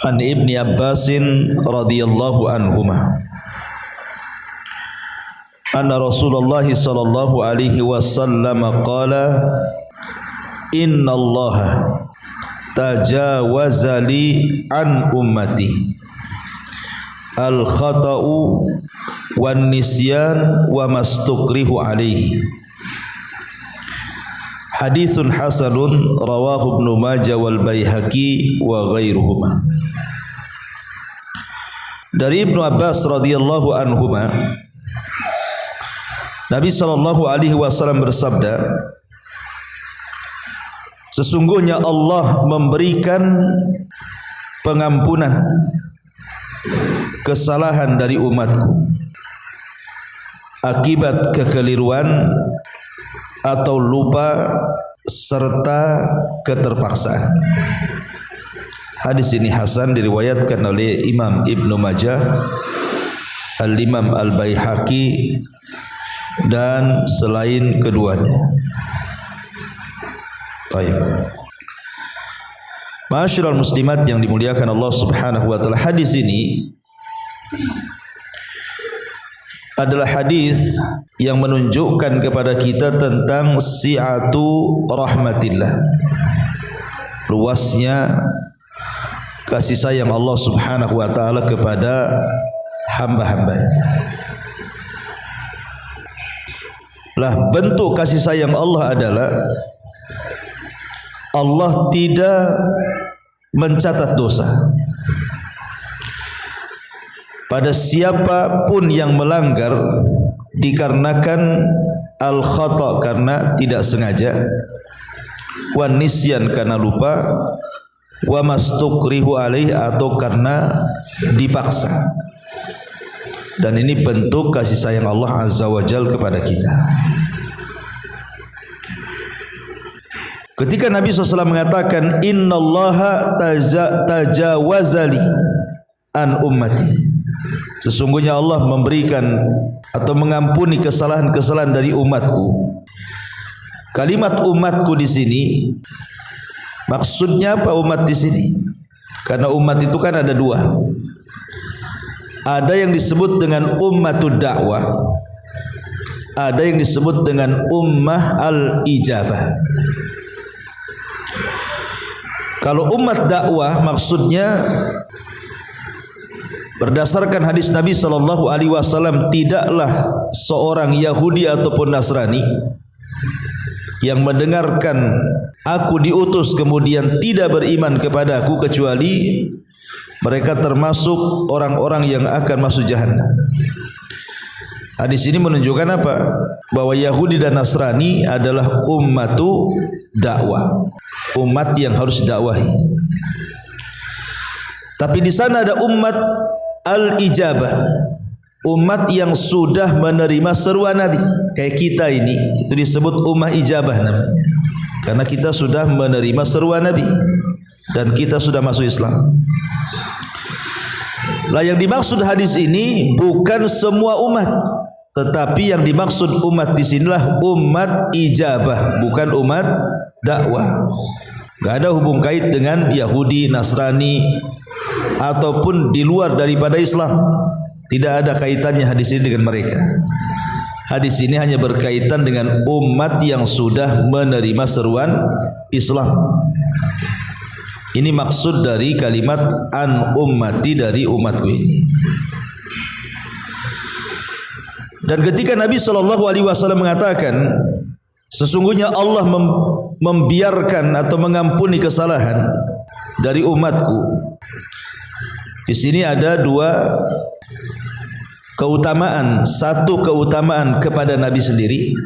An Ibni Abbasin radhiyallahu anhuma anna Rasulullah sallallahu alaihi wasallam qala inna Allah tajawaza li an ummati al khata'u wan nisyan wa mastukrihu alaihi. Haditsun hasanun rawahu Ibnu Majah wal Baihaqi wa ghairuhuma. Dari Ibnu Abbas radhiyallahu anhuma, Nabi sallallahu alaihi wasallam bersabda, sesungguhnya Allah memberikan pengampunan kesalahan dari umatku akibat kekeliruan atau lupa serta keterpaksaan. Hadis ini hasan, diriwayatkan oleh Imam Ibnu Majah, Al-Imam Al-Baihaqi dan selain keduanya. Baik. Ma'asyiral muslimat yang dimuliakan Allah Subhanahu wa taala, hadis ini adalah hadis yang menunjukkan kepada kita tentang si'atu rahmatillah, luasnya kasih sayang Allah Subhanahu wa taala kepada hamba-hambanya. Lah bentuk kasih sayang Allah adalah Allah tidak mencatat dosa pada siapapun yang melanggar dikarenakan al-khata' karena tidak sengaja, wan nisyan karena lupa, wa mastukrihu alaih atau karena dipaksa. Dan ini bentuk kasih sayang Allah Azza wa Jal kepada kita. Ketika Nabi SAW mengatakan innallaha tajawazali an ummati, sesungguhnya Allah memberikan atau mengampuni kesalahan-kesalahan dari umatku. Kalimat umatku di sini maksudnya apa umat di sini? Karena umat itu kan ada dua. Ada yang disebut dengan ummatud dakwah, ada yang disebut dengan ummah al-ijabah. Kalau umat dakwah maksudnya berdasarkan hadis Nabi sallallahu alaihi wasallam, tidaklah seorang Yahudi ataupun Nasrani yang mendengarkan aku diutus kemudian tidak beriman kepada aku kecuali mereka termasuk orang-orang yang akan masuk jahannam. Hadis ini menunjukkan apa? Bahwa Yahudi dan Nasrani adalah ummatu dakwah, umat yang harus dakwahi. Tapi di sana ada umat al-ijabah, umat yang sudah menerima seruan Nabi. Kayak kita ini, itu disebut ummah ijabah namanya, karena kita sudah menerima seruan Nabi dan kita sudah masuk Islam. Lah yang dimaksud hadis ini bukan semua umat, tetapi yang dimaksud umat di sinilah umat ijabah, bukan umat dakwah. Gak ada hubung kait dengan Yahudi, Nasrani ataupun di luar daripada Islam. Tidak ada kaitannya hadis ini dengan mereka. Hadis ini hanya berkaitan dengan umat yang sudah menerima seruan Islam. Ini maksud dari kalimat an ummati, dari umatku ini. Dan ketika Nabi SAW mengatakan sesungguhnya Allah membiarkan atau mengampuni kesalahan dari umatku, di sini ada dua keutamaan. Satu, keutamaan kepada Nabi sendiri.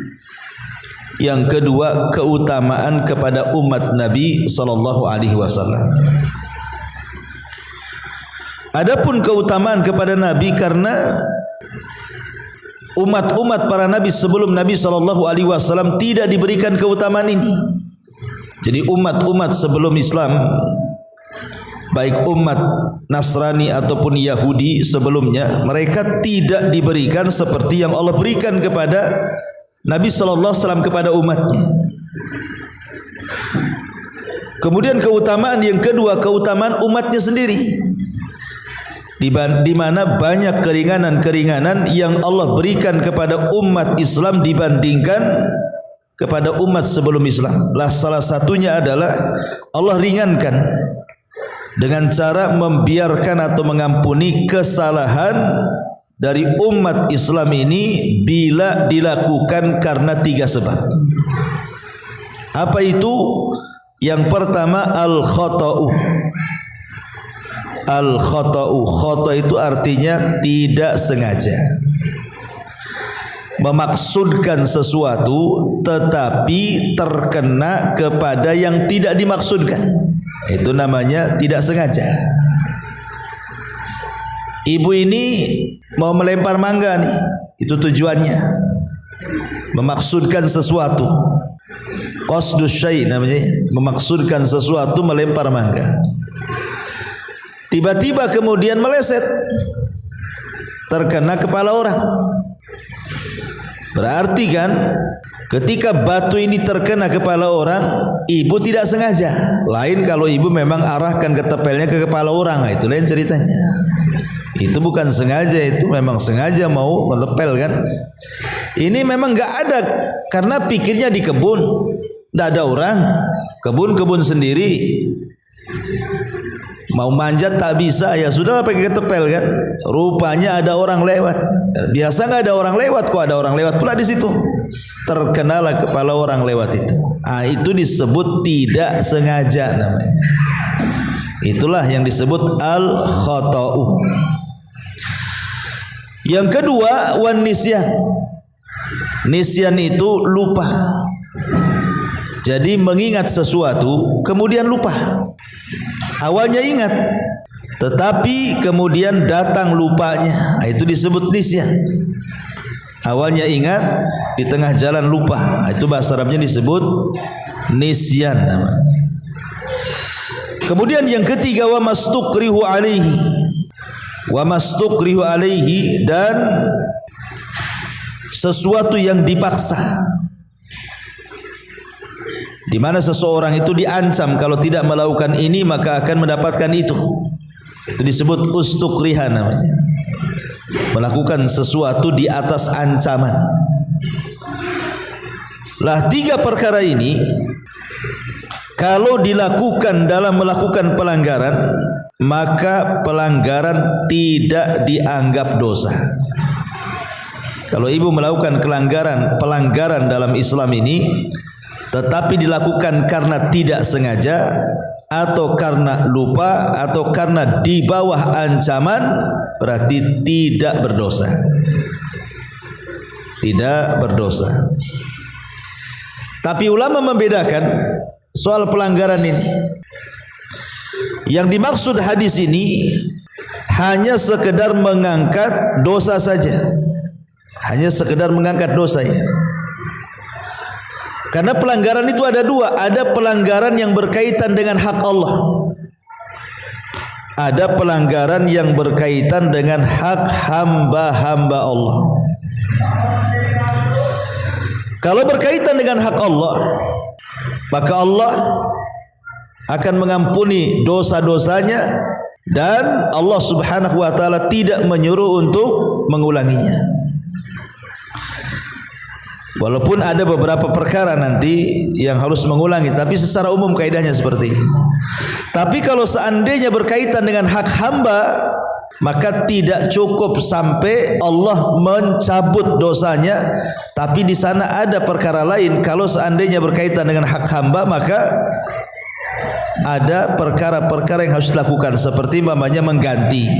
Yang kedua, keutamaan kepada umat Nabi sallallahu alaihi wasallam. Adapun keutamaan kepada Nabi karena umat-umat para nabi sebelum Nabi sallallahu alaihi wasallam tidak diberikan keutamaan ini. Jadi umat-umat sebelum Islam baik umat Nasrani ataupun Yahudi sebelumnya, mereka tidak diberikan seperti yang Allah berikan kepada Nabi sallallahu alaihi wasallam kepada umatnya. Kemudian keutamaan yang kedua, keutamaan umatnya sendiri, di mana banyak keringanan-keringanan yang Allah berikan kepada umat Islam dibandingkan kepada umat sebelum Islam. Lah salah satunya adalah Allah ringankan dengan cara membiarkan atau mengampuni kesalahan dari umat Islam ini bila dilakukan karena 3 sebab. Apa itu? Yang pertama al-khata'u. Al-khata'u, khata' itu artinya tidak sengaja, memaksudkan sesuatu tetapi terkena kepada yang tidak dimaksudkan. Itu namanya tidak sengaja. Ibu ini mau melempar mangga nih, itu tujuannya, memaksudkan sesuatu. Qasdus syai' namanya, memaksudkan sesuatu, melempar mangga. Tiba-tiba kemudian meleset, terkena kepala orang. Berarti kan ketika batu ini terkena kepala orang, ibu tidak sengaja. Lain kalau ibu memang arahkan ketepelnya ke kepala orang, itu lain ceritanya. Itu bukan sengaja, itu memang sengaja mau melepel kan. Ini memang enggak ada, karena pikirnya di kebun, enggak ada orang, kebun-kebun sendiri. Mau manjat tak bisa, ya sudah pakai ketepel kan. Rupanya ada orang lewat. Biasa nggak ada orang lewat, kok ada orang lewat pula di situ. Terkenalah kepala orang lewat itu. Itu disebut tidak sengaja namanya. Itulah yang disebut al-khata'u. Yang kedua, wan nisyan. Nisyan itu lupa. Jadi mengingat sesuatu kemudian lupa. Awalnya ingat, tetapi kemudian datang lupanya. Itu disebut nisyan. Awalnya ingat, di tengah jalan lupa. Itu bahasa Arabnya disebut nisyan namanya. Kemudian yang ketiga, wa mastukrihu alaihi. Wa mastukrihu alaihi, dan sesuatu yang dipaksa, di mana seseorang itu diancam kalau tidak melakukan ini maka akan mendapatkan itu. Itu disebut ustukriha namanya. Melakukan sesuatu di atas ancaman. Lah 3 perkara ini kalau dilakukan dalam melakukan pelanggaran, maka pelanggaran tidak dianggap dosa. Kalau ibu melakukan pelanggaran dalam Islam ini, tetapi dilakukan karena tidak sengaja, atau karena lupa, atau karena di bawah ancaman, berarti tidak berdosa. Tidak berdosa. Tapi ulama membedakan soal pelanggaran ini. Yang dimaksud hadis ini hanya sekedar mengangkat dosa saja. Hanya sekedar mengangkat dosa ya. Karena pelanggaran itu ada 2. Ada pelanggaran yang berkaitan dengan hak Allah. Ada pelanggaran yang berkaitan dengan hak hamba-hamba Allah. Kalau berkaitan dengan hak Allah, maka Allah akan mengampuni dosa-dosanya, dan Allah subhanahu wa ta'ala tidak menyuruh untuk mengulanginya. Walaupun ada beberapa perkara nanti yang harus mengulangi, tapi secara umum kaidahnya seperti itu. Tapi kalau seandainya berkaitan dengan hak hamba, maka tidak cukup sampai Allah mencabut dosanya, tapi di sana ada perkara lain. Kalau seandainya berkaitan dengan hak hamba, maka ada perkara-perkara yang harus dilakukan, seperti umpamanya mengganti,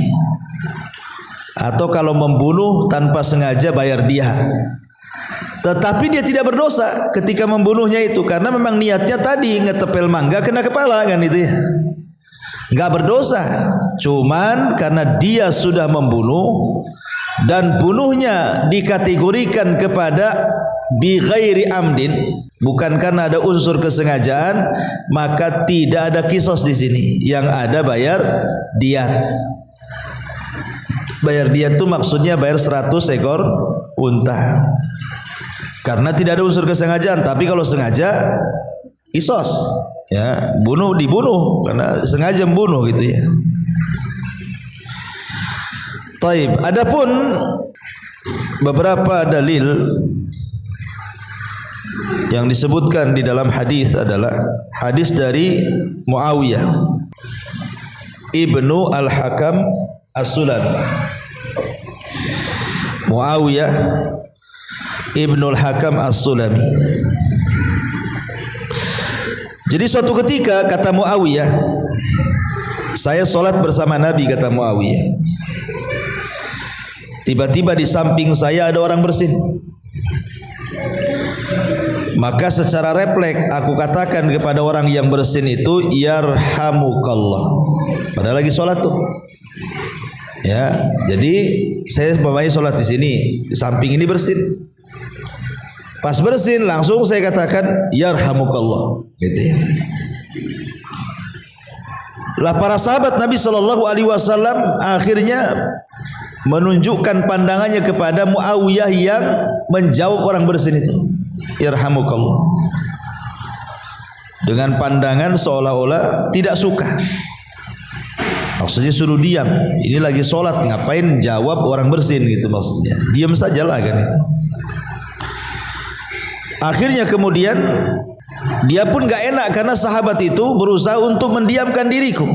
atau kalau membunuh tanpa sengaja bayar diat. Tetapi dia tidak berdosa ketika membunuhnya itu, karena memang niatnya tadi ngetepel mangga kena kepala kan itu ya. Enggak berdosa. Cuman karena dia sudah membunuh, dan bunuhnya dikategorikan kepada bi ghairi amdin, bukan karena ada unsur kesengajaan, maka tidak ada kisos di sini. Yang ada bayar diat. Bayar diat itu maksudnya bayar 100 ekor unta. Karena tidak ada unsur kesengajaan. Tapi kalau sengaja, kisos, ya, dibunuh karena sengaja membunuh gitu ya. Taib. Adapun beberapa dalil yang disebutkan di dalam hadis adalah hadis dari Muawiyah ibnu Al-Hakam As-Sulami. Muawiyah ibnu Al-Hakam As-Sulami. Jadi suatu ketika kata Muawiyah, saya sholat bersama Nabi, kata Muawiyah. Tiba-tiba di samping saya ada orang bersin. Maka secara refleks aku katakan kepada orang yang bersin itu, yarhamukallah. Padahal lagi sholat tuh. Ya, jadi saya umpamanya sholat di sini, di samping ini bersin. Pas bersin langsung saya katakan yarhamukallah, gitu ya. Lah para sahabat Nabi Shallallahu Alaihi Wasallam akhirnya menunjukkan pandangannya kepada Muawiyah yang menjawab orang bersin itu, yarhamukallah, dengan pandangan seolah-olah tidak suka. Maksudnya suruh diam. Ini lagi sholat, ngapain jawab orang bersin gitu maksudnya. Diam sajalah kan itu. Akhirnya kemudian dia pun gak enak karena sahabat itu berusaha untuk mendiamkan diriku.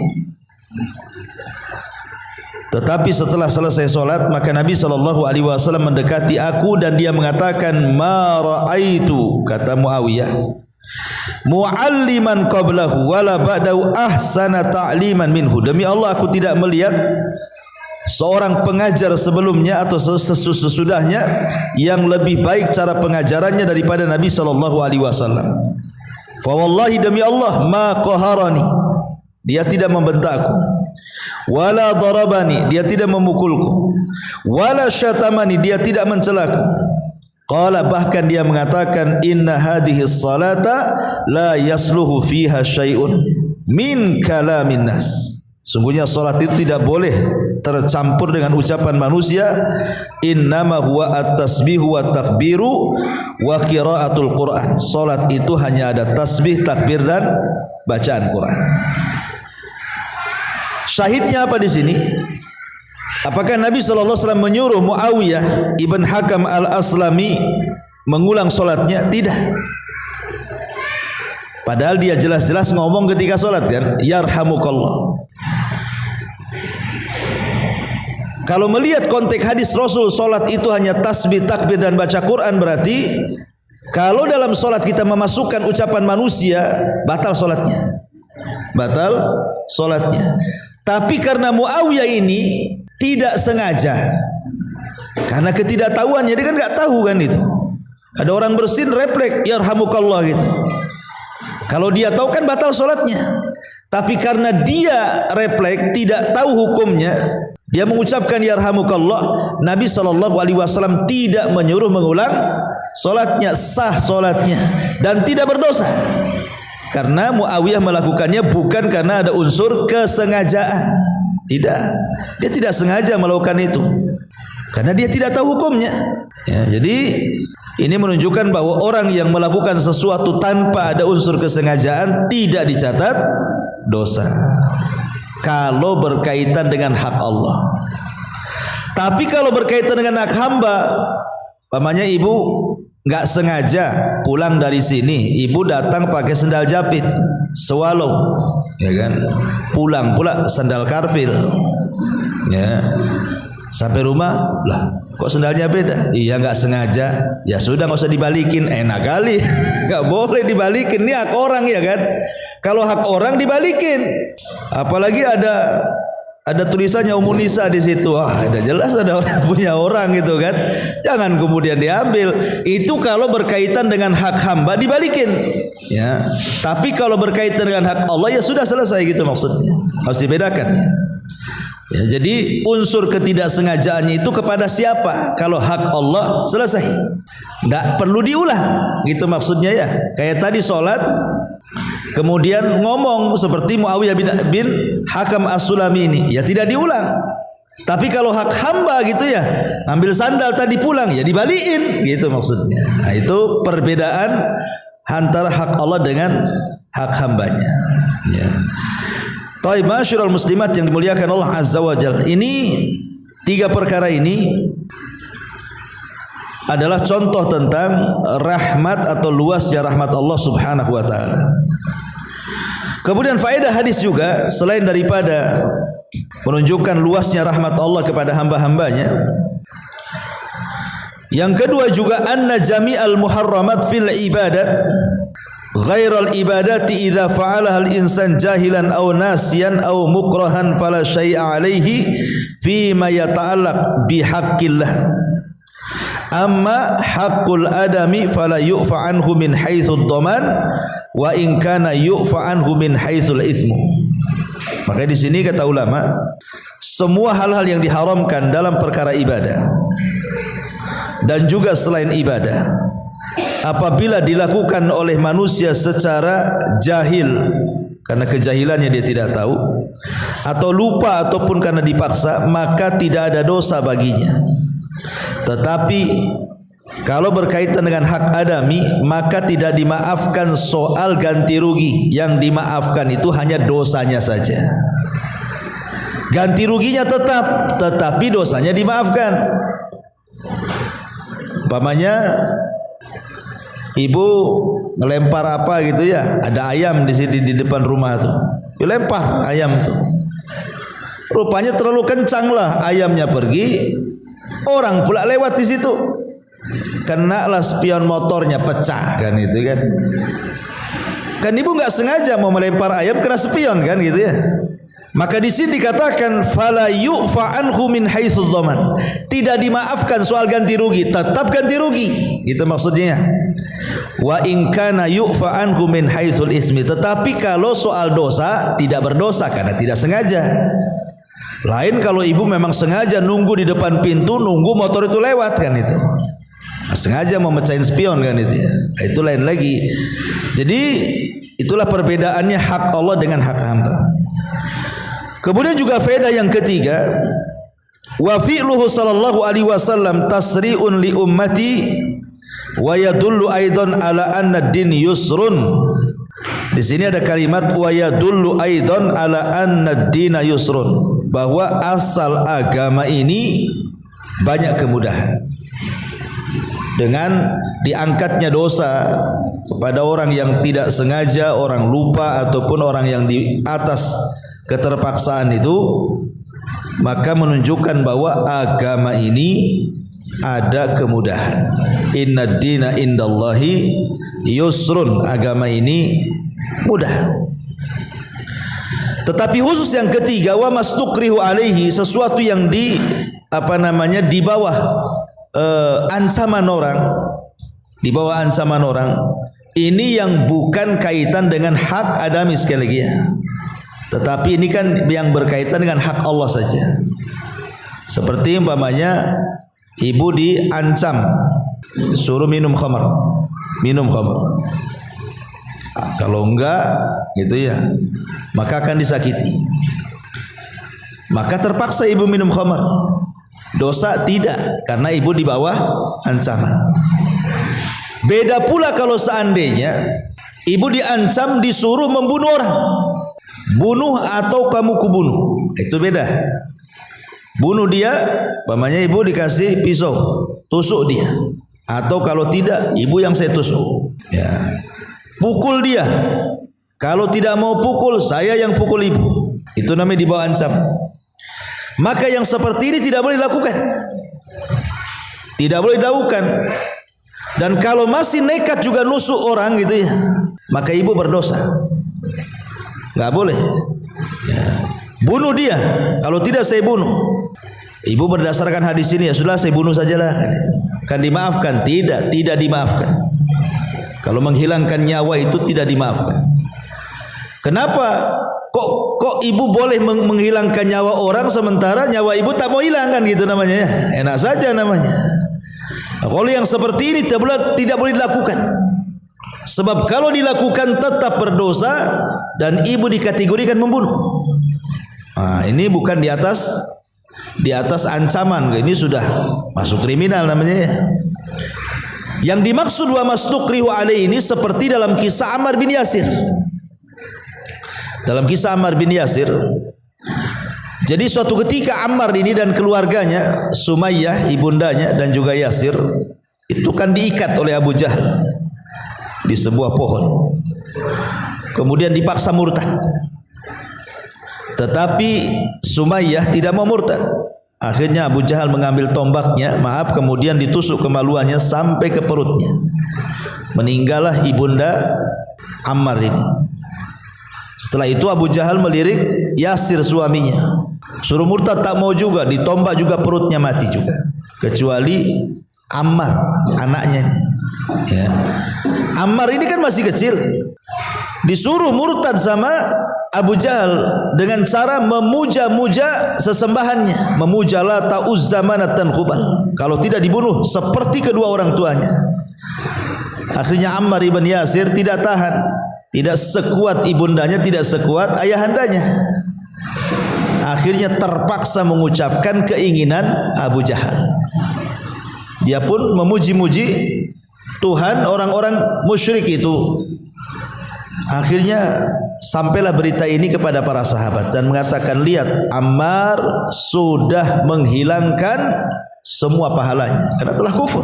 Tetapi setelah selesai sholat, maka Nabi SAW mendekati aku dan dia mengatakan, ma ra'aitu, kata Muawiyah, mu'alliman qablahu wala ba'dahu ahsana ta'liman minhu. Demi Allah aku tidak melihat seorang pengajar sebelumnya atau sesudahnya yang lebih baik cara pengajarannya daripada Nabi SAW. Fa wallahi, demi Allah, ma qaharani, dia tidak membentakku, wala darabani, dia tidak memukulku, wala syatamani, dia tidak mencelaku. Qala, bahkan dia mengatakan, inna hadhihi salata la yasluhu fiha syai'un min kalamin nas. Sungguhnya salat itu tidak boleh tercampur dengan ucapan manusia. Innama huwa at-tasbihu wa takbiru wa qiraatul Quran. Salat itu hanya ada tasbih, takbir dan bacaan Quran. Syahidnya apa di sini? Apakah Nabi SAW menyuruh Muawiyah ibn Hakam al-Aslami mengulang solatnya? Tidak. Padahal dia jelas-jelas ngomong ketika solat kan, yarhamukallah. Kalau melihat konteks hadis Rasul, solat itu hanya tasbih, takbir dan baca Quran, berarti kalau dalam solat kita memasukkan ucapan manusia, batal solatnya. Batal solatnya. Tapi karena Muawiyah ini tidak sengaja, karena ketidaktahuannya, dia kan nggak tahu kan itu. Ada orang bersin, refleks yarhamukallah gitu. Kalau dia tahu kan batal solatnya. Tapi karena dia refleks tidak tahu hukumnya, dia mengucapkan yarhamukallah, Nabi SAW tidak menyuruh mengulang solatnya, sah solatnya dan tidak berdosa. Karena Muawiyah melakukannya bukan karena ada unsur kesengajaan. Tidak, dia tidak sengaja melakukan itu karena dia tidak tahu hukumnya ya. Jadi ini menunjukkan bahwa orang yang melakukan sesuatu tanpa ada unsur kesengajaan tidak dicatat dosa kalau berkaitan dengan hak Allah. Tapi kalau berkaitan dengan hak hamba, pamannya ibu nggak sengaja pulang dari sini, ibu datang pakai sendal japit, swallow, ya kan? Pulang pula sandal karfil, ya. Sampai rumah, lah kok sendalnya beda? Iya nggak sengaja. Ya sudah nggak usah dibalikin, enak kali. Nggak boleh dibalikin, ini hak orang ya kan? Kalau hak orang dibalikin, apalagi ada tulisannya Ummu Nisa di situ. Wah, ada jelas ada orang punya orang gitu kan. Jangan kemudian diambil. Itu kalau berkaitan dengan hak hamba dibalikin. Ya. Tapi kalau berkaitan dengan hak Allah ya sudah selesai gitu maksudnya. Harus dibedakan. Ya, jadi unsur ketidaksengajaannya itu kepada siapa? Kalau hak Allah selesai, tidak perlu diulang. Gitu maksudnya ya. Kayak tadi sholat, kemudian ngomong seperti Muawiyah bin Hakam As-Sulami ini, ya tidak diulang. Tapi kalau hak hamba gitu ya, ambil sandal tadi pulang, ya dibalikin. Gitu maksudnya. Nah, itu perbedaan antara hak Allah dengan hak hambanya. Ya. Taib masyarul muslimat yang dimuliakan Allah Azza wa Jalla. Ini tiga perkara ini adalah contoh tentang rahmat atau luasnya rahmat Allah Subhanahu wa taala. Kemudian faedah hadis juga selain daripada menunjukkan luasnya rahmat Allah kepada hamba-hambanya, yang kedua juga anna jami'al muharramat fil ibadat ghairal ibadati idza fa'alaha al-insan jahilan aw nasiyan aw mukrahan fala syai'a alaihi fima yata'allaq bihaqqillah amma haqqul adami fala yu'fa anhu min haitsu ad-dhaman wa in kana yu'fa anhu min haitsul itsmu. Maka di sini kata ulama, semua hal-hal yang diharamkan dalam perkara ibadah dan juga selain ibadah, apabila dilakukan oleh manusia secara jahil karena kejahilannya dia tidak tahu, atau lupa ataupun karena dipaksa, maka tidak ada dosa baginya. Tetapi kalau berkaitan dengan hak adami, maka tidak dimaafkan soal ganti rugi. Yang dimaafkan itu hanya dosanya saja. Ganti ruginya tetap, tetapi dosanya dimaafkan. Umpamanya ibu ngelempar apa gitu ya, ada ayam di sini di depan rumah tuh, dilempar ayam tuh, rupanya terlalu kencang lah ayamnya pergi, orang pula lewat di situ, kena lah spion motornya pecah kan itu kan, kan ibu nggak sengaja mau melempar ayam kena spion kan gitu ya. Maka di sini dikatakan fala yu'fa anhu min haitsu dhaman, tidak dimaafkan soal ganti rugi, tetap ganti rugi. Itu maksudnya. Wa in kana yu'fa anhu min haitsul ismi, tetapi kalau soal dosa tidak berdosa karena tidak sengaja. Lain kalau ibu memang sengaja nunggu di depan pintu, nunggu motor itu lewat kan itu. Nah, sengaja mau mecahin spion kan itu ya. Nah, itu lain lagi. Jadi itulah perbedaannya hak Allah dengan hak hamba. Kemudian juga faedah yang ketiga, wa fi'luhu sallallahu alaihi wasallam tasri'un li ummati wa yadullu aidan ala anna ad-din yusrun. Di sini ada kalimat wa yadullu aidan ala anna ad-dina yusrun, bahwa asal agama ini banyak kemudahan. Dengan diangkatnya dosa kepada orang yang tidak sengaja, orang lupa ataupun orang yang di atas keterpaksaan itu, maka menunjukkan bahwa agama ini ada kemudahan. Inna dina indallahi yusrun, agama ini mudah. Tetapi khusus yang ketiga, wa mastukrihu alaihi, sesuatu yang di di bawah ancaman orang, di bawah ancaman orang, ini yang bukan kaitan dengan hak adami sekali lagi ya. Tetapi ini kan yang berkaitan dengan hak Allah saja. Seperti umpamanya ibu diancam suruh minum khamar, kalau enggak gitu ya, maka akan disakiti. Maka terpaksa ibu minum khamar. Dosa tidak, karena ibu di bawah ancaman. Beda pula kalau seandainya ibu diancam disuruh membunuh orang. Bunuh atau kamu kubunuh, itu beda. Bunuh dia, umpamanya ibu dikasih pisau, tusuk dia. Atau kalau tidak, ibu yang saya tusuk. Ya. Pukul dia. Kalau tidak mau pukul, saya yang pukul ibu. Itu namanya di bawah ancaman. Maka yang seperti ini tidak boleh dilakukan. Tidak boleh dilakukan. Dan kalau masih nekat juga nusuk orang gitu ya, maka ibu berdosa. Nggak boleh ya. Bunuh dia, kalau tidak saya bunuh. Ibu berdasarkan hadis ini, ya sudah saya bunuh sajalah kan dimaafkan? Tidak dimaafkan. Kalau menghilangkan nyawa itu tidak dimaafkan. Kenapa? Kok kok ibu boleh menghilangkan nyawa orang sementara nyawa ibu tak mau hilang, kan gitu namanya ya. Enak saja namanya. Nah, kalau yang seperti ini tidak boleh dilakukan. Sebab kalau dilakukan tetap berdosa dan ibu dikategorikan membunuh. Nah, ini bukan di atas ancaman, ini sudah masuk kriminal namanya ya. Yang dimaksud wa mastukrihu alaihi ini seperti dalam kisah Ammar bin Yasir. Dalam kisah Ammar bin Yasir, jadi suatu ketika Ammar ini dan keluarganya, Sumayyah ibundanya dan juga Yasir, itu kan diikat oleh Abu Jahal di sebuah pohon. Kemudian dipaksa murtad. Tetapi Sumayyah tidak mau murtad. Akhirnya Abu Jahal mengambil tombaknya, kemudian ditusuk kemaluannya sampai ke perutnya. Meninggallah ibunda Ammar ini. Setelah itu Abu Jahal melirik Yasir suaminya, suruh murtad, tak mau juga, ditombak juga perutnya, mati juga. Kecuali Ammar anaknya nih. Ya. Ammar ini kan masih kecil, disuruh murtad sama Abu Jahal dengan cara memuja-muja sesembahannya, memuja Lata, Uzza, Manat dan Hubal. Kalau tidak dibunuh seperti kedua orang tuanya. Akhirnya Ammar ibn Yasir tidak tahan, tidak sekuat ibundanya, tidak sekuat ayahandanya. Akhirnya terpaksa mengucapkan keinginan Abu Jahal. Dia pun memuji-muji Tuhan orang-orang musyrik itu. Akhirnya sampailah berita ini kepada para sahabat dan mengatakan, lihat, Ammar sudah menghilangkan semua pahalanya karena telah kufur,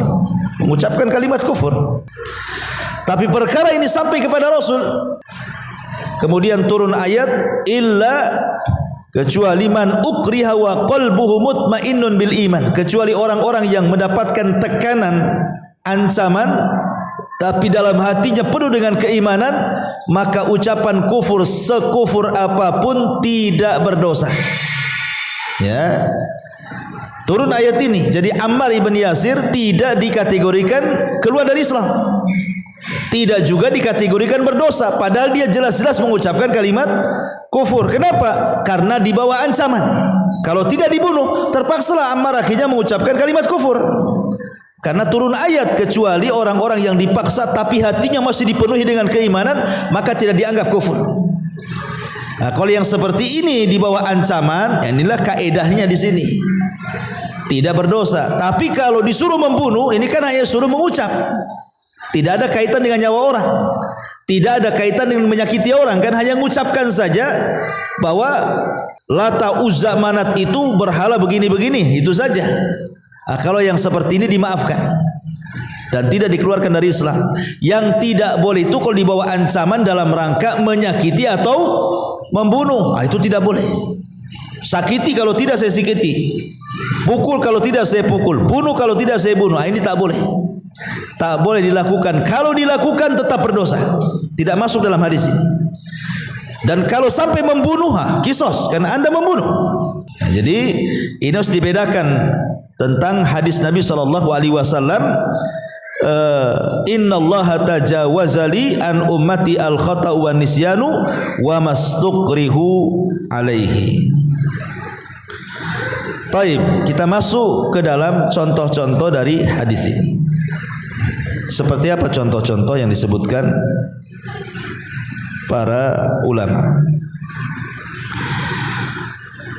mengucapkan kalimat kufur. Tapi perkara ini sampai kepada Rasul. Kemudian turun ayat, illa, kecuali man ukriha wa qalbuhu mutmainnun bil iman, kecuali orang-orang yang mendapatkan tekanan, ancaman, tapi dalam hatinya penuh dengan keimanan, maka ucapan kufur sekufur apapun tidak berdosa. Ya. Turun ayat ini. Jadi Ammar ibn Yasir tidak dikategorikan keluar dari Islam, tidak juga dikategorikan berdosa, padahal dia jelas-jelas mengucapkan kalimat kufur. Kenapa? Karena di bawah ancaman. Kalau tidak dibunuh, terpaksalah Ammar akhirnya mengucapkan kalimat kufur. Karena turun ayat, kecuali orang-orang yang dipaksa tapi hatinya masih dipenuhi dengan keimanan, maka tidak dianggap kufur. Nah, kalau yang seperti ini di bawah ancaman, inilah kaedahnya di sini. Tidak berdosa. Tapi kalau disuruh membunuh, ini kan hanya suruh mengucap. Tidak ada kaitan dengan nyawa orang. Tidak ada kaitan dengan menyakiti orang, kan hanya mengucapkan saja bahwa Lata, Uzza, Manat itu berhala begini-begini, itu saja. Nah, kalau yang seperti ini dimaafkan dan tidak dikeluarkan dari Islam. Yang tidak boleh itu kalau dibawa ancaman dalam rangka menyakiti atau membunuh. Nah, itu tidak boleh. Sakiti kalau tidak saya sakiti, pukul kalau tidak saya pukul, bunuh kalau tidak saya bunuh. Nah, ini tak boleh. Tak boleh dilakukan. Kalau dilakukan tetap berdosa. Tidak masuk dalam hadis ini. Dan kalau sampai membunuh, kisos karena Anda membunuh. Nah, jadi ini harus dibedakan tentang hadis Nabi SAW, innallaha tajawazali an ummati al khata'u wan nisyanu wa mastukrihu alaihi. Taib, kita masuk ke dalam contoh-contoh dari hadis ini. Seperti apa contoh-contoh yang disebutkan para ulama?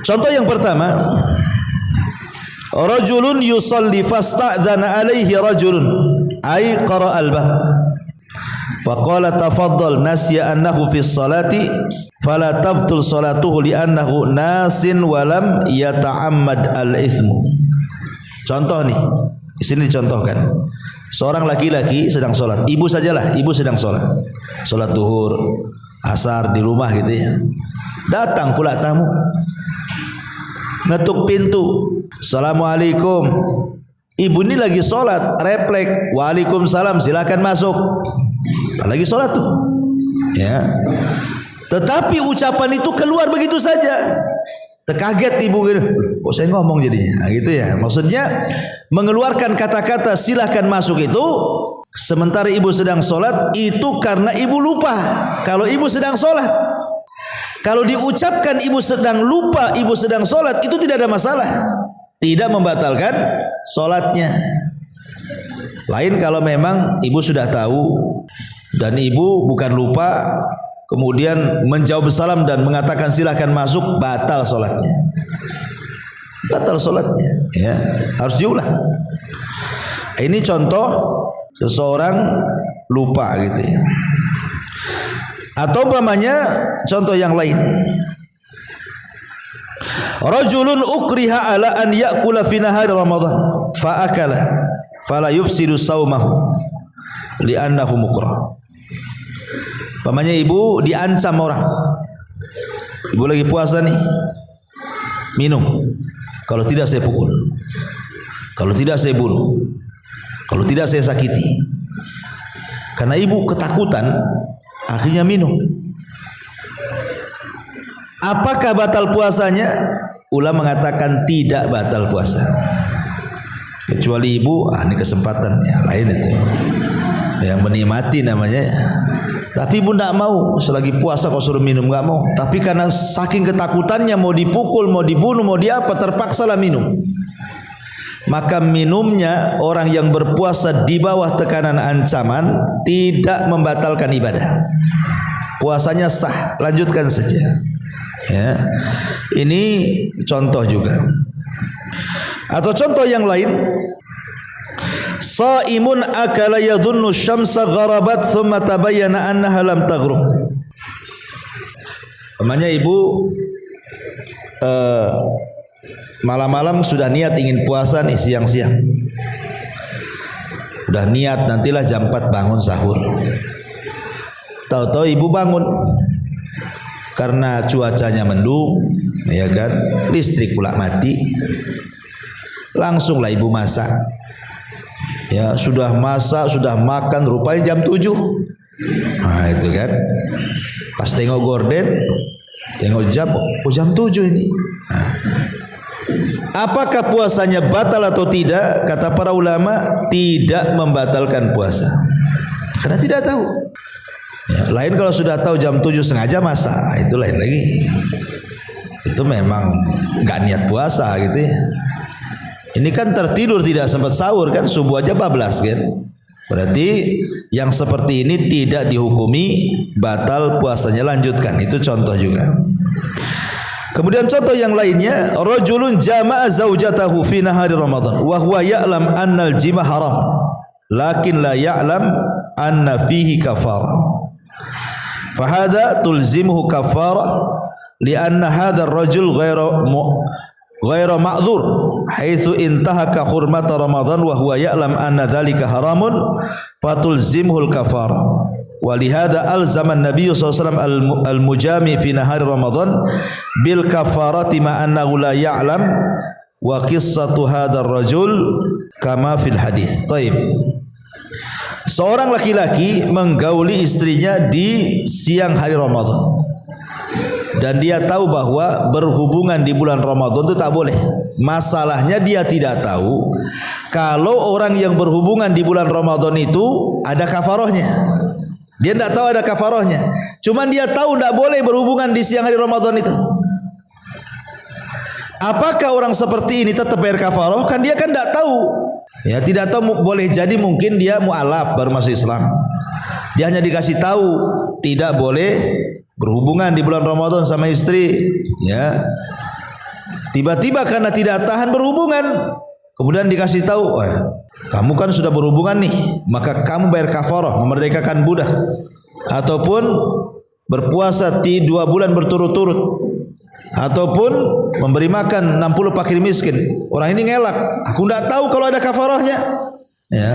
Contoh yang pertama, rajulun yusalli fasta'dzana alaihi rajulun ay qara al-bab faqala tafaddal nasiya annahu fi sholati fala tabtul salatuhu li'annahu nasin wa lam yata'ammad al-ithmu. Contoh nih, di sini dicontohkan. Seorang laki-laki sedang sholat, ibu sajalah, ibu sedang sholat duhur, asar di rumah gitu ya. Datang pula tamu, ngetuk pintu, assalamualaikum. Ibu ini lagi sholat, refleks, waalaikumsalam, silakan masuk. Lagi sholat tuh, ya. Tetapi ucapan itu keluar begitu saja. Terkaget ibu gitu, kok saya ngomong jadinya, nah, gitu ya. Maksudnya mengeluarkan kata-kata silahkan masuk itu sementara ibu sedang sholat, itu karena ibu lupa kalau ibu sedang sholat. Kalau diucapkan ibu sedang lupa, ibu sedang sholat, itu tidak ada masalah, tidak membatalkan sholatnya. Lain kalau memang ibu sudah tahu dan ibu bukan lupa, kemudian menjawab salam dan mengatakan silakan masuk, batal sholatnya. Batal sholatnya, ya, harus diulang. Ini contoh seseorang lupa gitu ya. Atau umpamanya contoh yang lain, rajulun ukriha ala an ya'kula fi nahari Ramadan fa akala fala yufsidu saumahu li'annahu mukrah. Umpamanya ibu diancam orang, ibu lagi puasa nih, minum, kalau tidak saya pukul, kalau tidak saya bunuh, kalau tidak saya sakiti. Karena ibu ketakutan, akhirnya minum. Apakah batal puasanya? Ulama mengatakan tidak batal puasa, kecuali ibu, ini kesempatan ya, lain itu yang menikmati namanya ya. Tapi ibu tidak mau, selagi puasa kau suruh minum, nggak mau. Tapi karena saking ketakutannya, mau dipukul, mau dibunuh, mau diapa, terpaksalah minum. Maka minumnya orang yang berpuasa di bawah tekanan ancaman tidak membatalkan ibadah. Puasanya sah, lanjutkan saja. Ya. Ini contoh juga. Atau contoh yang lain, shaimun akala yadhunnu syamsa gharabat thumma tabayyana annaha lam taghrub. Namanya ibu malam-malam sudah niat ingin puasa nih, siang-siang udah niat nantilah jam 4 bangun sahur. Tahu-tahu ibu bangun karena cuacanya mendung, ya kan, listrik pula mati. Langsunglah ibu masak. Ya, sudah masak, sudah makan, rupanya jam 7. Nah, itu kan. Pas tengok gorden, tengok jam, oh jam 7 ini. Nah, apakah puasanya batal atau tidak? Kata para ulama, tidak membatalkan puasa, karena tidak tahu. Ya, lain kalau sudah tahu jam 7 sengaja masak, itu lain lagi. Itu memang nggak niat puasa gitu ya. Ini kan tertidur tidak sempat sahur kan, subuh aja bablas kan. Berarti yang seperti ini tidak dihukumi batal puasanya, lanjutkan. Itu contoh juga. Kemudian contoh yang lainnya, rajulun jama'a zaujatahu fi nahari Ramadan wa huwa ya'lam annal jima haram lakin la ya'lam anna fihi kafarah. Fa hadza tulzimuhu kafarah li'anna hadha ar-rajul ghairu ma'dzur haitsu intahaka hurmata Ramadan wa huwa ya'lam anna dzalika haramun fatulzimuhu al-kafarah. Walihada alzaman Nabi SAW al-mujami fi nahari Ramadan bil kafarati ma annahu la ya'lam wa qissatu hadzal rajul kama fil hadis. Taib. Seorang laki-laki menggauli istrinya di siang hari Ramadan dan dia tahu bahwa berhubungan di bulan Ramadan itu tak boleh. Masalahnya dia tidak tahu kalau orang yang berhubungan di bulan Ramadan itu ada kafarahnya. Dia tidak tahu ada kafarahnya. Cuman dia tahu tidak boleh berhubungan di siang hari Ramadan itu. Apakah orang seperti ini tetap bayar kafarah? Kan dia kan tidak tahu. Ya, tidak tahu, boleh jadi mungkin dia mu'alaf baru masuk Islam. Dia hanya dikasih tahu tidak boleh berhubungan di bulan Ramadan sama istri. Ya. Tiba-tiba karena tidak tahan berhubungan, kemudian dikasih tahu, kamu kan sudah berhubungan nih, maka kamu bayar kafarah, memerdekakan budak, ataupun berpuasa 2 bulan berturut-turut, ataupun memberi makan 60 fakir miskin. Orang ini ngelak, aku tidak tahu kalau ada kafarahnya. Ya.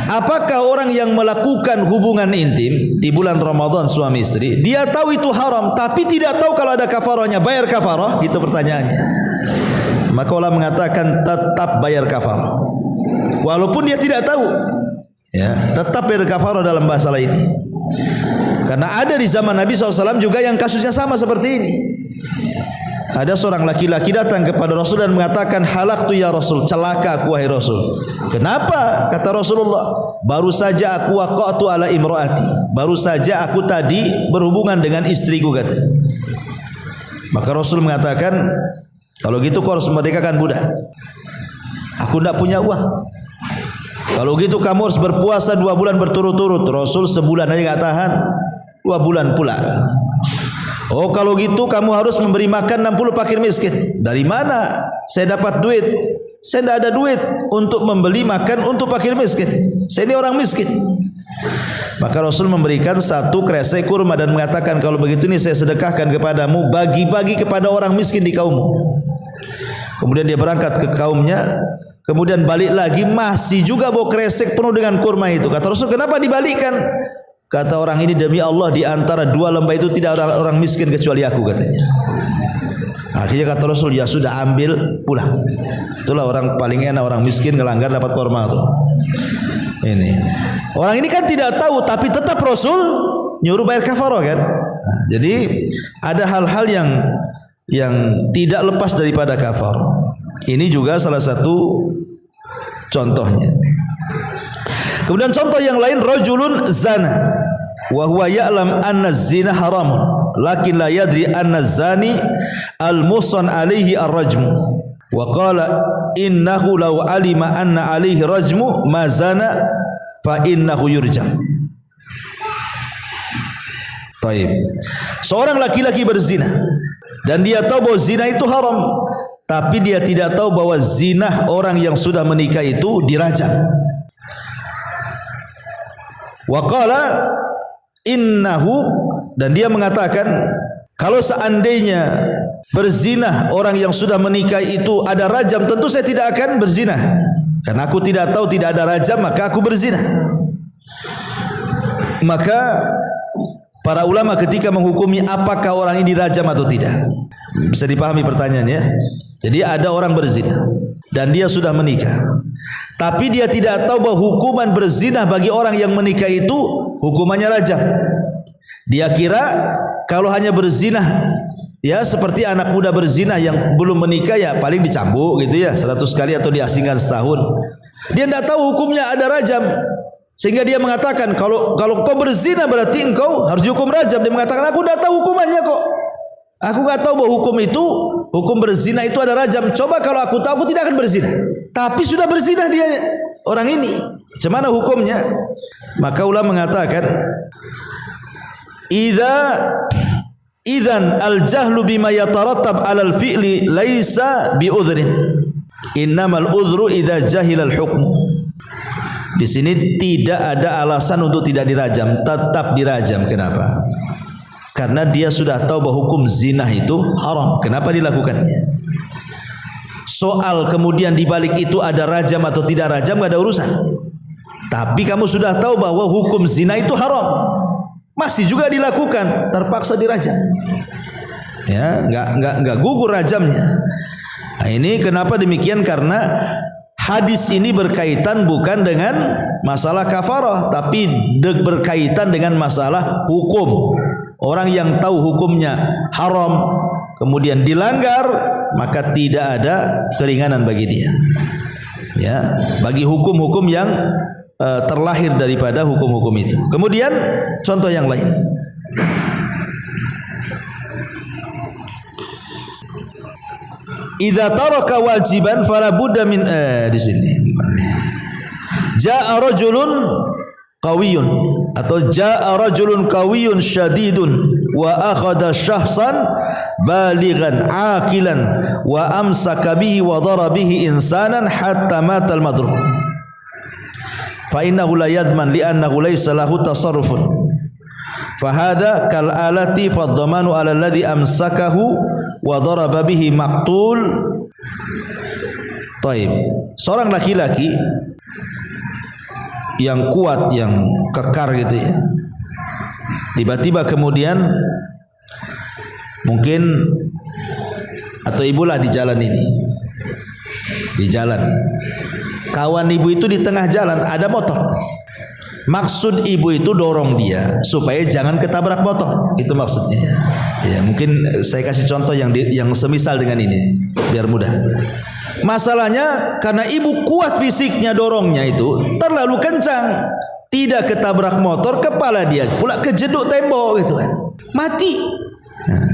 Apakah orang yang melakukan hubungan intim di bulan Ramadan suami istri, dia tahu itu haram, tapi tidak tahu kalau ada kafarahnya, bayar kafarah? Itu pertanyaannya. Maka ulama mengatakan tetap bayar kafarah, walaupun dia tidak tahu. Ya, tetap bayar kafarah dalam masalah ini. Karena ada di zaman Nabi SAW juga yang kasusnya sama seperti ini. Ada seorang laki-laki datang kepada Rasul dan mengatakan, halaktu ya Rasul, celaka aku wahai Rasul. Kenapa? Kata Rasulullah, baru saja aku waqa'tu ala imraati, baru saja aku tadi berhubungan dengan istriku katanya. Maka Rasul mengatakan, kalau gitu kau harus merdekakan budak. Aku tidak punya uang. Kalau gitu kamu harus berpuasa 2 bulan berturut-turut. Rasul sebulan aja nggak tahan, 2 bulan pula. Oh kalau gitu kamu harus memberi makan 60 fakir miskin. Dari mana saya dapat duit? Saya tidak ada duit untuk membeli makan untuk fakir miskin. Saya ini orang miskin. Maka Rasul memberikan 1 kresek kurma dan mengatakan, kalau begitu ini saya sedekahkan kepadamu, bagi-bagi kepada orang miskin di kaummu. Kemudian dia berangkat ke kaumnya, kemudian balik lagi masih juga bawa kresek penuh dengan kurma itu. Kata Rasul, kenapa dibalikkan? Kata orang ini, demi Allah di antara 2 lembah itu tidak ada orang miskin kecuali aku, katanya. Akhirnya kata Rasul, ya sudah, ambil pulang. Itulah orang paling enak, orang miskin ngelanggar dapat kurma itu. Ini orang ini kan tidak tahu, tapi tetap Rasul nyuruh bayar kafarah kan. Nah, jadi ada hal-hal yang tidak lepas daripada kafarah. Ini juga salah satu contohnya. Kemudian contoh yang lain, rajulun zana wa huwa ya'lam anna zina haramun lakin la yadri anna zani al-musan alaihi ar-rajmu wa qala innahu law alima anna alaihi rajmu ma zana fa innahu yurjam. Taib. Seorang laki-laki berzina dan dia tahu bahwa zina itu haram, tapi dia tidak tahu bahwa zina orang yang sudah menikah itu dirajam. Wa qala innahu, dan dia mengatakan, kalau seandainya berzina orang yang sudah menikah itu ada rajam, tentu saya tidak akan berzina. Karena aku tidak tahu tidak ada rajam, maka aku berzina. Maka para ulama ketika menghukumi apakah orang ini dirajam atau tidak, bisa dipahami pertanyaannya. Jadi ada orang berzina dan dia sudah menikah, tapi dia tidak tahu bahwa hukuman berzina bagi orang yang menikah itu hukumannya rajam. Dia kira kalau hanya berzina, ya seperti anak muda berzina yang belum menikah, ya paling dicambuk gitu ya 100 kali atau diasingkan setahun. Dia tidak tahu hukumnya ada rajam, sehingga dia mengatakan, kalau kau berzina berarti engkau harus dihukum rajam. Dia mengatakan, aku tidak tahu hukumannya kok. Aku tidak tahu bahwa hukum berzina itu ada rajam. Coba kalau aku tahu, aku tidak akan berzina. Tapi sudah berzina dia, orang ini. Macam mana hukumnya? Maka ulama mengatakan, idzan al-jahlu bima yatarattab 'alal fi'li laisa bi'udhrin. Innamal udhru idza jahila al-hukmu. Di sini tidak ada alasan untuk tidak dirajam, tetap dirajam. Kenapa? Karena dia sudah tahu bahwa hukum zina itu haram. Kenapa dilakukannya? Soal kemudian dibalik itu ada rajam atau tidak rajam, tidak ada urusan. Tapi kamu sudah tahu bahwa hukum zina itu haram, masih juga dilakukan, terpaksa dirajam. Ya, enggak gugur rajamnya. Nah, ini kenapa demikian? Karena hadis ini berkaitan bukan dengan masalah kafarah, tapi berkaitan dengan masalah hukum. Orang yang tahu hukumnya haram kemudian dilanggar, maka tidak ada keringanan bagi dia. Ya, bagi hukum-hukum yang terlahir daripada hukum-hukum itu. Kemudian contoh yang lain. Idza taraka wajiban fala budda min di sini gimana? Jaa rajulun qawiyyun atau jaa rajulun qawiyyun syadidun wa akhadha syahsan balighan aqilan wa amsaka bihi wa dara bihi insanan hatta mata al-madrub fa innahu la yadman li annahu laysa lahu tasarrufun fa hadha kal alati fa dhamanu ala alladhi amsakahu wa daraba bihi maqtul. Taib. Seorang laki-laki yang kuat, yang kekar gitu ya, tiba-tiba kemudian mungkin atau ibulah di jalan ini, di jalan kawan ibu itu di tengah jalan ada motor. Maksud ibu itu dorong dia supaya jangan ketabrak motor, itu maksudnya. Ya, mungkin saya kasih contoh yang semisal dengan ini biar mudah. Masalahnya karena ibu kuat fisiknya, dorongnya itu terlalu kencang, tidak ketabrak motor, kepala dia pula kejeduk tembok gitu kan, mati. Nah,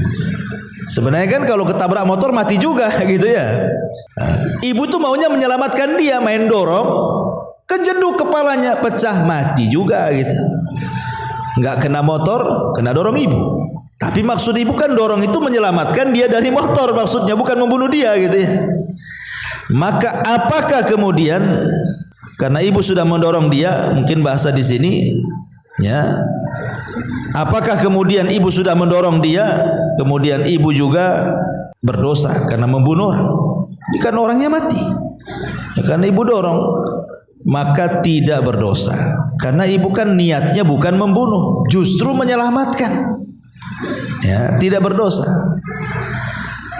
Sebenarnya kan kalau ketabrak motor mati juga gitu ya. Ibu tuh maunya menyelamatkan dia, main dorong, kejeduk kepalanya, pecah, mati juga gitu. Nggak kena motor, kena dorong ibu. Tapi maksud ibu kan dorong itu menyelamatkan dia dari motor, maksudnya bukan membunuh dia gitu ya. Maka apakah kemudian karena ibu sudah mendorong dia, mungkin bahasa di sini ya, apakah kemudian ibu sudah mendorong dia, kemudian ibu juga berdosa karena membunuh orang? Ini kan orangnya mati. Ya, karena ibu dorong, maka tidak berdosa. Karena ibu kan niatnya bukan membunuh, justru menyelamatkan. Ya, tidak berdosa.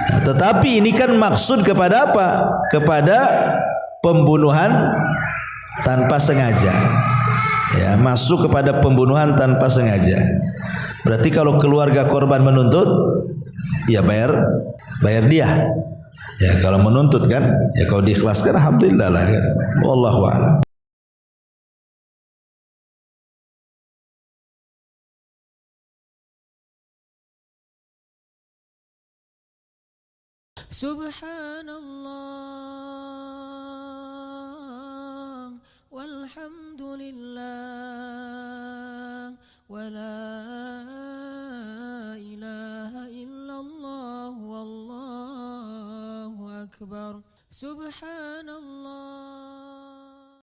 Nah, tetapi ini kan maksud kepada apa? Kepada pembunuhan tanpa sengaja. Ya, masuk kepada pembunuhan tanpa sengaja. Berarti kalau keluarga korban menuntut, ya bayar dia. Ya kalau menuntut kan, ya kalau diikhlaskan alhamdulillah lah kan. Wallahu a'lam. Subhanallah walhamdulillah wala ilaha illallah wallahu akbar. Subhanallah